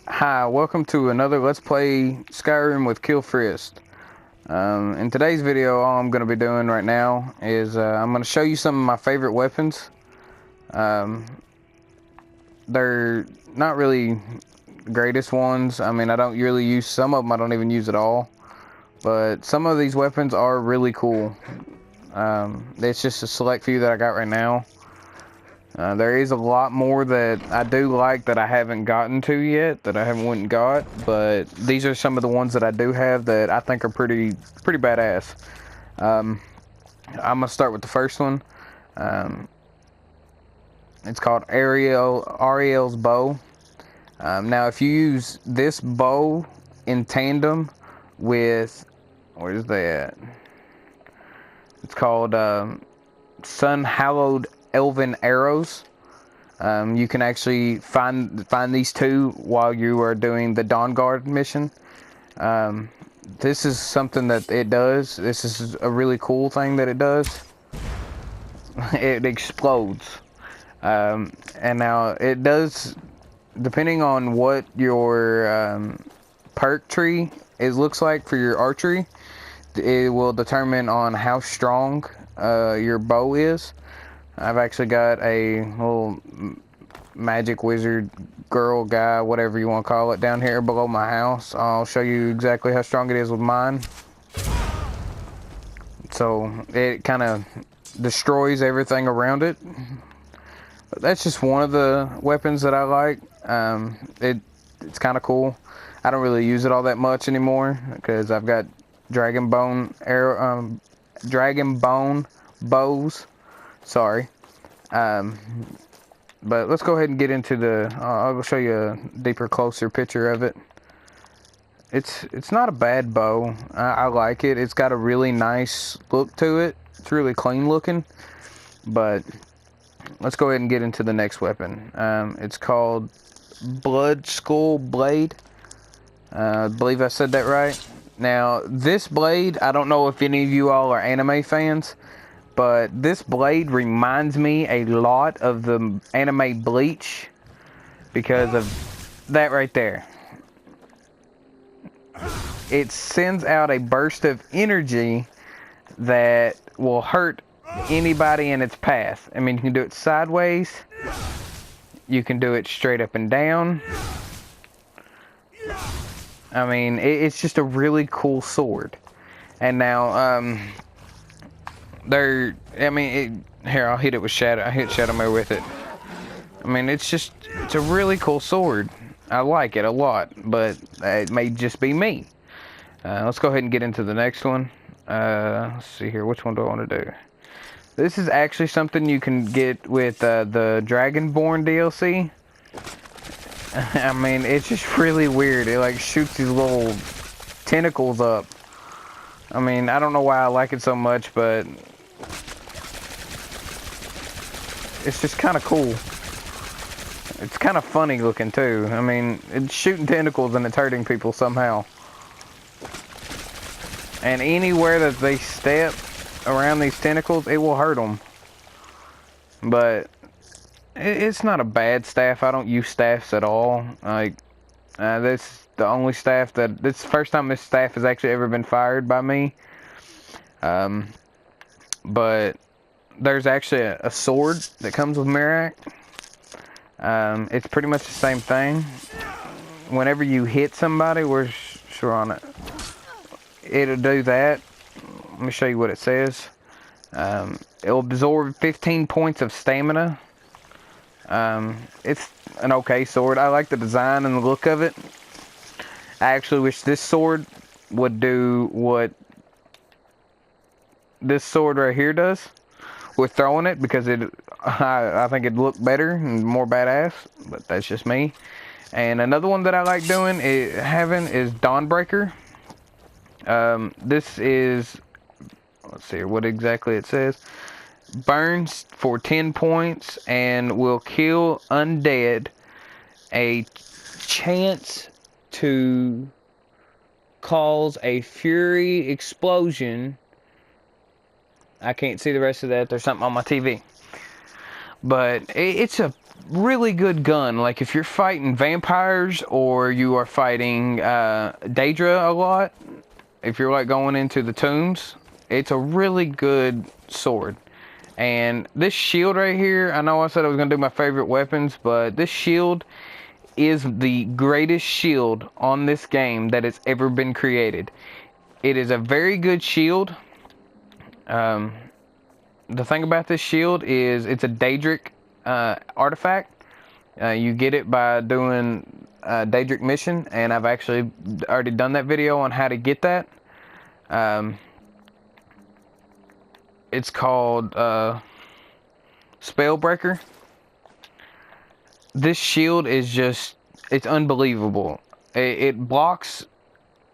Hi, welcome to another Let's Play Skyrim with Xkillfristx. In today's video, all I'm going to be doing right now is I'm going to show you some of my favorite weapons. Um, they're not really the greatest ones. I mean, I don't really use some of them. I don't even use at all. But some of these weapons are really cool. It's just a select few that I got right now. There is a lot more that I do like that I haven't gotten to yet, that I haven't went and got, but these are some of the ones that I do have that I think are pretty badass. I'm gonna start with the first one. Um, it's called Ariel's bow. Now, if you use this bow in tandem with, where's that? It's called Sun Hallowed Elven Arrows. You can actually find these two while you are doing the Dawn Guard mission. This is something that it does. This is a really cool thing that it does. It explodes. And now it does, depending on what your perk tree looks like for your archery, it will determine on how strong your bow is. I've actually got a little magic wizard girl guy, whatever you want to call it, down here below my house. I'll show you exactly how strong it is with mine. So it kind of destroys everything around it. But that's just one of the weapons that I like. It's kind of cool. I don't really use it all that much anymore because I've got dragon bone bows. Sorry. But let's go ahead and get into the. I'll show you a deeper, closer picture of it. It's not a bad bow. I like it. It's got a really nice look to it. It's really clean looking. But let's go ahead and get into the next weapon. It's called Blood Skull Blade. I believe I said that right. Now, this blade, I don't know if any of you all are anime fans, but this blade reminds me a lot of the anime Bleach because of that right there. It sends out a burst of energy that will hurt anybody in its path. I mean, you can do it sideways. You can do it straight up and down. I mean, it's just a really cool sword. And now, here, I'll hit it with Shadow. I hit Shadowmare with it. I mean, it's a really cool sword. I like it a lot, but it may just be me. Let's go ahead and get into the next one. Let's see here. Which one do I want to do? This is actually something you can get with the Dragonborn DLC. I mean, it's just really weird. It like shoots these little tentacles up. I mean, I don't know why I like it so much, but it's just kind of cool. It's kind of funny looking too. I mean, it's shooting tentacles and it's hurting people somehow. And anywhere that they step around these tentacles, it will hurt them. But it's not a bad staff. I don't use staffs at all. Like, this the only staff that... This is the first time this staff has actually ever been fired by me. But there's actually a sword that comes with Merak. It's pretty much the same thing. Whenever you hit somebody, we're sure on it. It'll do that. Let me show you what it says. It'll absorb 15 points of stamina. It's an okay sword. I like the design and the look of it. I actually wish this sword would do what this sword right here does with throwing it, because I think it'd look better and more badass, but that's just me. And another one that I like doing is Dawnbreaker. This is, let's see what exactly it says. Burns for 10 points and will kill undead. A chance to cause a fury explosion. I can't see the rest of that. There's something on my TV. But it's a really good gun. Like if you're fighting vampires or you are fighting Daedra a lot, if you're like going into the tombs, it's a really good sword. And this shield right here, I know I said I was going to do my favorite weapons, but this shield is the greatest shield on this game that has ever been created. It is a very good shield. The thing about this shield is it's a Daedric artifact. You get it by doing a Daedric mission, and I've actually already done that video on how to get that. It's called Spellbreaker. This shield is just, it's unbelievable. It blocks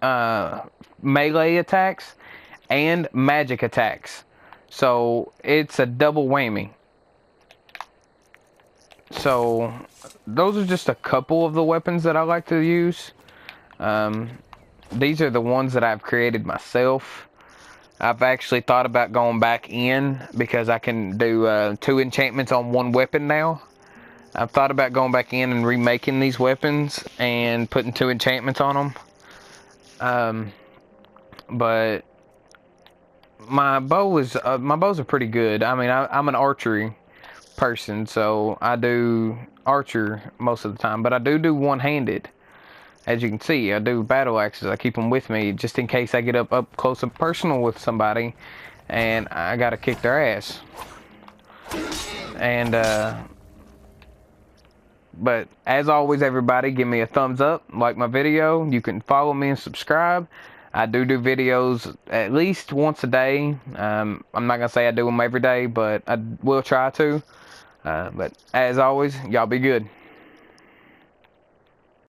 melee attacks and magic attacks. So it's a double whammy. So those are just a couple of the weapons that I like to use. These are the ones that I've created myself. I've actually thought about going back in because I can do 2 enchantments on 1 weapon now. I've thought about going back in and remaking these weapons and putting 2 enchantments on them. But my bows are pretty good. I mean, I'm an archery person, so I do archer most of the time, but I do one-handed. As you can see, I do battle axes. I keep them with me just in case I get up close and personal with somebody and I gotta kick their ass. And but as always, everybody, give me a thumbs up, like my video. You can follow me and subscribe. I do videos at least once a day. I'm not gonna say I do them every day, but I will try to. But as always, y'all be good.